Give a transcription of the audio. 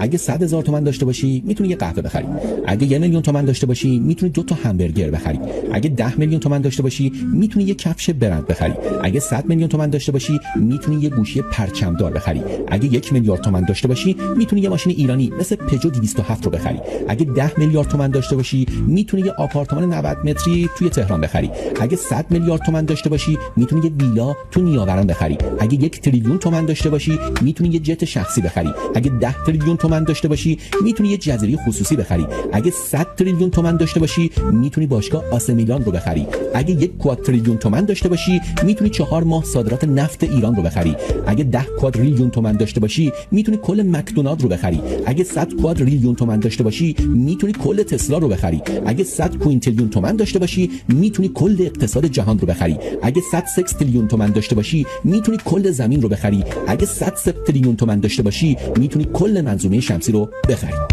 اگه 100,000 تومان داشته باشی میتونی یه قهوه بخری. اگه 1,000,000 تومان داشته باشی میتونی 2 تا همبرگر بخری. اگه 10,000,000 تومان داشته باشی میتونی یه کفش برند بخری. اگه 100,000,000 تومان داشته باشی میتونی یه گوشی پرچمدار بخری. اگه 1,000,000,000 تومان داشته باشی میتونی یه ماشین ایرانی مثل پژو 207 رو بخری. اگه 10,000,000,000 تومان داشته باشی میتونی یه آپارتمان 90 متری توی تهران بخری. اگه 100,000,000,000 تومان داشته باشی میتونی یه ویلا تو نیاوران بخری. اگه 1,000,000,000,000 تومان داشته باشی میتونی یه جت شخصی بخری. اگه 10,000,000,000 تومان داشته باشی میتونی یه جزیره خصوصی بخری. اگه 100,000,000,000 تومان داشته باشی میتونی باشگاه آسه میلان رو بخری. اگه 1,000,000,000,000 تومان داشته باشی میتونی 4 ماه صادرات نفت ایران رو بخری. اگه 10,000,000,000 تومان داشته باشی میتونی کل مکدونالد رو بخری. اگه 100,000,000,000 تومان داشته باشی میتونی کل تسلا رو بخری. اگه 100 کوینتیلیون تومان داشته باشی میتونی کل اقتصاد جهان رو بخری. اگه 100 سکستیلیون تومان داشته باشی میتونی کل زمین رو بخری. اگه 100 سپتیلیون تومان داشته باشی میتونی کل منظومه شمسی رو بخری.